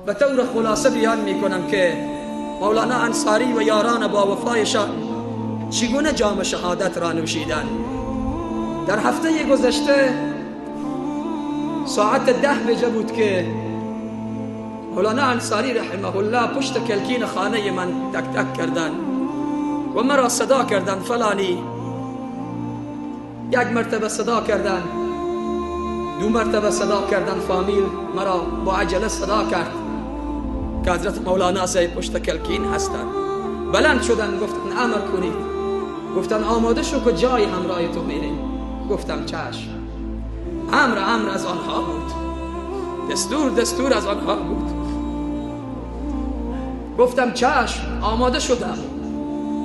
به طور خلاصه بیان میکنم که مولانا انصاری و یاران با وفایشان چگونه جام شهادت را نوشیدند. در هفته گذشته ساعت 10 بجه بود که مولانا انصاری رحمه الله پشت کلکین خانه من تک تک کردند و مرا صدا کردند. فلانی یک مرتبه صدا کردند، دو مرتبه صدا کردند. فامیل مرا با عجله صدا کرد که حضرت مولانا صاحب پشت کلکین هستند. بلند شدن گفتن امر کنید، گفتن آماده شو که جای همراه تو میریم. گفتم چشم. امر از آنها بود، دستور از آنها بود. گفتم چشم، آماده شدم.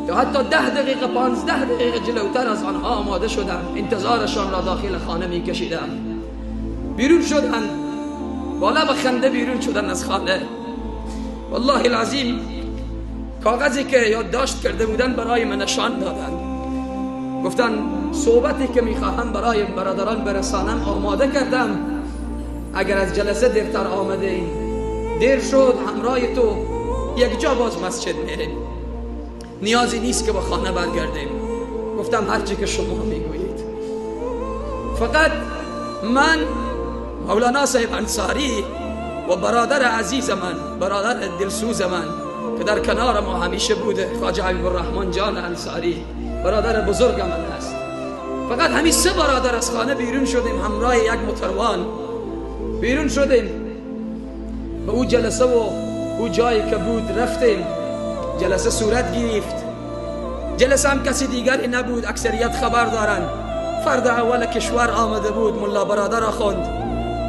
تا حتی 10 دقیقه 15 دقیقه جلوتر از آنها آماده شدم، انتظارشان را داخل خانه میکشیدم. بیرون شدن، بالا به خنده بیرون شدن از خانه. والله العظیم کاغذی که یادداشت کرده بودن برای من نشان دادن. گفتن صحبتی که میخواهم برای برادران برسانم آماده کردم. اگر از جلسه دیرتر آمده ایم، دیر شد، همراه تو یک جا باز مسجد میریم، نیازی نیست که به خانه برگردیم. گفتم هرچی که شما میگویید. فقط من مولانا صاحب انصاری و برادر عزیز من، برادر دلسوز من که در کنار ما همیشه بوده، خواجه حبیب الرحمن جان انصاری، برادر بزرگ من هست. فقط همین 3 برادر از خانه بیرون شدیم، همراه یک موتروان بیرون شدیم. به او جلسه و او جایی که بود رفتیم. جلسه صورت گرفت. جلسه هم کسی دیگری نبود، اکثریت خبر دارن. فرد اول کشور آمده بود، ملا برادر آخوند،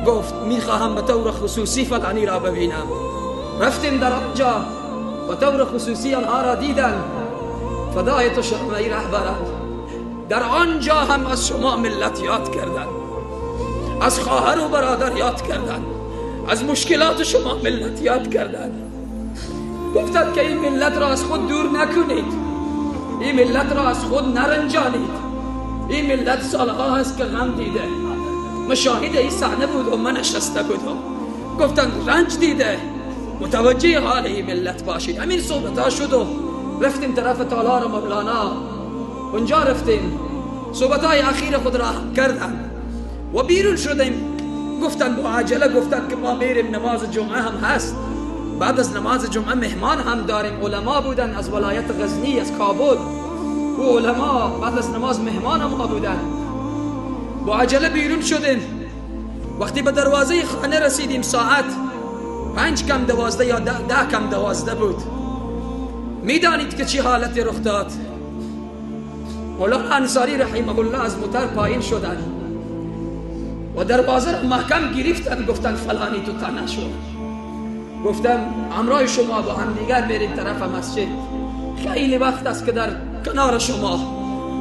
گفت میخواهم به طور خصوصی فلانی را ببینم. رفتیم در آنجا، به طور خصوصی آنها را دیدن. فدای تو شرمه‌ای رهبران، در آنجا هم از شما ملت یاد کردن، از خواهر و برادر یاد کردن، از مشکلات شما ملت یاد کردن. گفتند که این ملت را از خود دور نکنید، این ملت را از خود نرنجانید. این ملت سالها هست که غم دیده، مشاهد این صحنه بود و من نشسته بودم. گفتند رنج دیده، متوجه حال این ملت باشید. همین صحبت ها شد و رفتیم طرف تالار مولانا. اونجا رفتیم، صحبت های اخیر خود را کردن و بیرون شدیم. گفتن با عجله، گفتن که ما میریم، نماز جمعه هم هست. بعد از نماز جمعه مهمان هم داریم. علما بودن از ولایت غزنی، از کابل. و علما بعد از نماز مهمان ما بودن. با عجله بیرون شدیم. وقتی به دروازه خانه رسیدیم ساعت 5 کم 12 یا 10 کم 12 بود. میدانید که چی حالتی رخ داد؟ مولانا انصاری رحمه الله از موتر پایین شدن و دروازه را محکم گرفتن. گفتن فلانی تو تنها شو. گفتم همراه شما با هم دیگر بریم طرف مسجد. خیلی وقت است که در کنار شما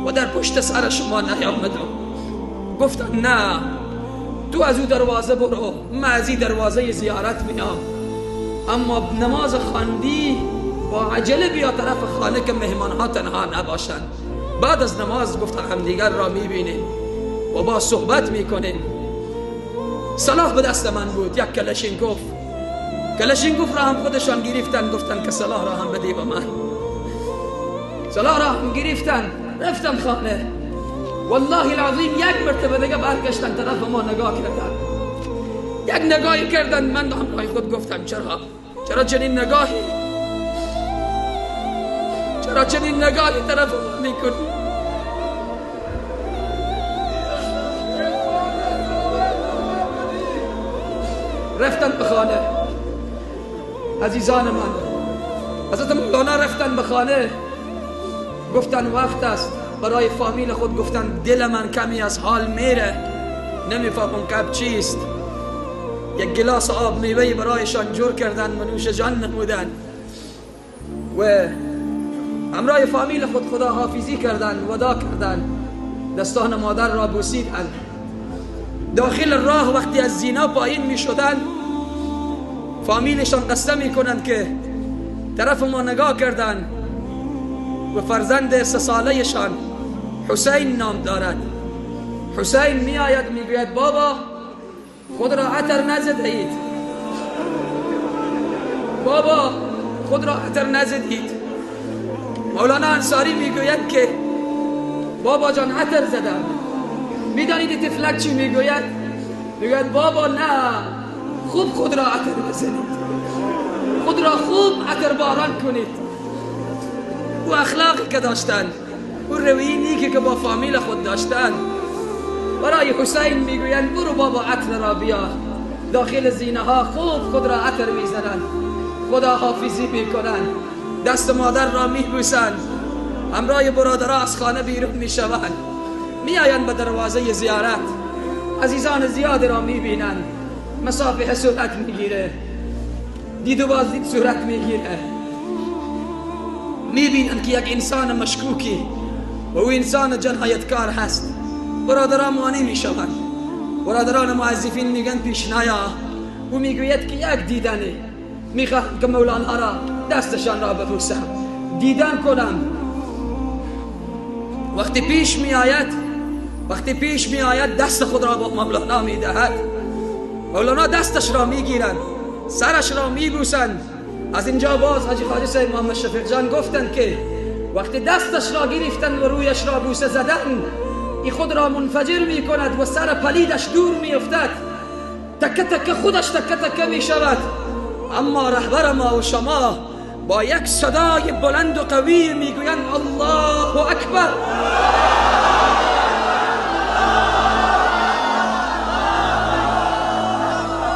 و در پشت سر شما نیامدم. گفتن نه، تو از او دروازه برو، من از این دروازه زیارت میام. اما نماز خواندی با عجله بیا طرف خانه که مهمان ها تنها نباشن. بعد از نماز گفتن همدیگر را میبینیم و با صحبت میکنیم. سلاح به دست من بود، یک کلاشینکوف را هم خودشان گرفتن. گفتن که سلاح را هم بدی به من. سلاح را هم گرفتن. رفتم خانه. والله العظیم یک مرتبه دیگه برگشتن طرف ما نگاه کردن. یک نگاهی کردن. من همراه خود گفتم چرا چنین نگاهی طرف ما میکنی؟ رفتن به خانه. عزیزان من، حضرت مولانا رفتن به خانه. گفتن وقت است برای فامیل خود. گفتن دل من کمی از حال میره، نمیفهمم کب چیست. یک گلاس آب میوهی برایشان جور کردن و نوش جان نمودن و همراه فامیل خود خدا حافظی کردن، ودا کردن، دستان مادر را بوسیدن. داخل راه وقتی از زینا پایین می شدن، فامیلشان قصه می کنند که طرف ما نگاه کردن و فرزند 3 سالهشان حسین نام دارد. حسین می آید می گوید بابا خود را عطر نزده اید. بابا خود را عطر نزدید. مولانا انصاری میگوید که بابا جان عطر زدم. میدانید تفلک چی میگوید؟ میگوید بابا نه، خوب خود را عطر بزنید، خود را خوب عطر باران کنید. او اخلاقی که داشتن، او رویی نیکی که با فامیل خود داشتن، برای حسین میگویند برو بابا عطر را بیار. داخل زینه ها خوب خود را عطر میزنند، خدا حافظی میکنند، دست مادر را میبوسند، همراه برادرها از خانه بیرون میشوند، میآیند به دروازه زیارت، عزیزان زیادی را میبینند، مصافحه صورت میگیره، دید و بازدید صورت میگیره، میبینند که یک انسان مشکوکی و او انسان جنایتکار هست. برادران مانع میشوند، برادران موظفین میگن پیش نیا. او میگوید که یک دیدنه، میخواهم که مولانا را دستشان را ببوسم، دیدن کنم. وقتی پیش می آید دست خود را با مولانا میدهد. مولانا دستش را میگیرند، سرش را میبوسند. از اینجا باز حاجی خواجه سید محمد شفیق جان گفتند که وقتی دستش را گرفتند و رویش را بوسه زدند، ای خود را منفجر می کند و سر پلیدش دور می افتد، تکه تکه خودش تکه تکه می شود. اما رهبر ما و شما با یک صدای بلند و قوی می گویند الله اکبر.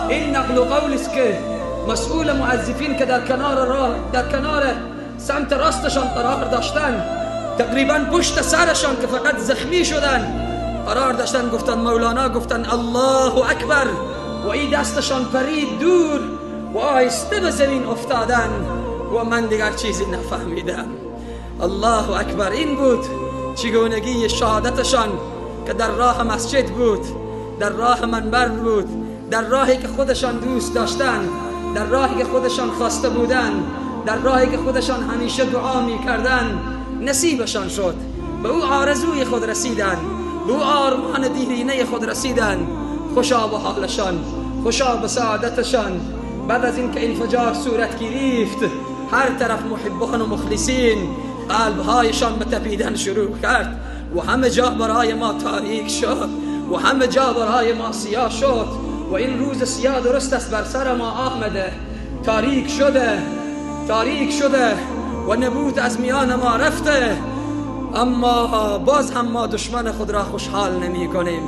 این نقل و قول است که مسئول موظفین که در کنار راه، در کنار سمت راستشان قرار داشتن، تقریبا پشت سرشان که فقط زخمی شدن قرار داشتن، گفتن مولانا، گفتن الله اکبر و این دستشان پرید دور و آهسته به زمین افتادن و من دیگر چیزی نفهمیدم. الله اکبر. این بود چگونگی شهادتشان که در راه مسجد بود، در راه منبر بود، در راهی که خودشان دوست داشتن، در راهی که خودشان خواسته بودن، در راهی که خودشان همیشه دعا می کردن، نصیبشان شد. به او آرزوی خود رسیدن، به او آرمان دیرینه خود رسیدن. خوشا به حالشان، خوشا به سعادتشان. بعد از اینکه انفجار صورت گرفت، هر طرف محبان و مخلصین قلبهایشان به تپیدن شروع کرد و همه جا برای ما تاریک شد و همه جا برای ما سیاه شد و این روز سیاه درست است بر سر ما آمده، تاریک شده و نبود از میان ما رفته. اما باز هم ما دشمن خود را خوشحال نمی کنیم.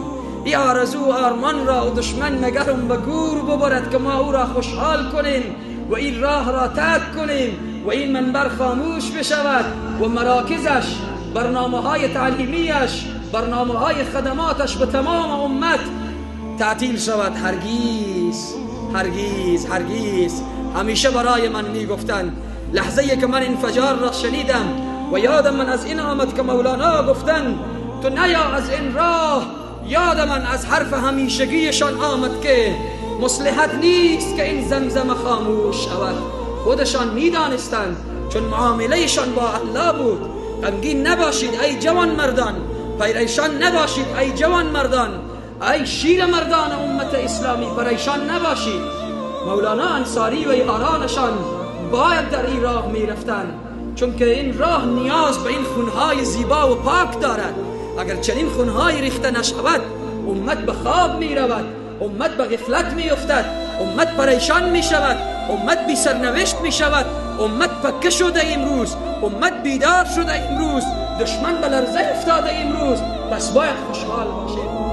این آرزو و آرمان را و دشمن نگرم به گور ببرد که ما او را خوشحال کنیم و این راه را ترک کنیم و این منبر خاموش بشود و مراکزش، برنامه‌های تعلیمیش، برنامه‌های خدماتش به تمام امت تعطیل شود. هرگیز هرگیز هرگیز. همیشه برای من می گفتن، لحظه که من انفجار را شنیدم و یادم من از این آمد که مولانا گفتن تو نیا از این راه، یاد من از حرف همیشگیشان آمد که مصلحت نیست که این زمزم خاموش شود. خودشان می دانستند چون معاملهشان با الله بود. غمگین نباشید ای جوان مردان، پریشان نباشید ای جوان مردان، ای شیر مردان امت اسلامی پریشان نباشید. مولانا انصاری و یارانشان باید در این راه می رفتن، چون که این راه نیاز به این خونهای زیبا و پاک دارد. اگر چنین خونهای ریخته نشود، امت به خواب می رود، امت به غفلت می افتد، امت پریشان می شود، امت بی سرنوشت می شود، امت پکه شده امروز، امت بیدار شده امروز، دشمن به لرزه افتاده امروز. پس باید خوشحال باشیم.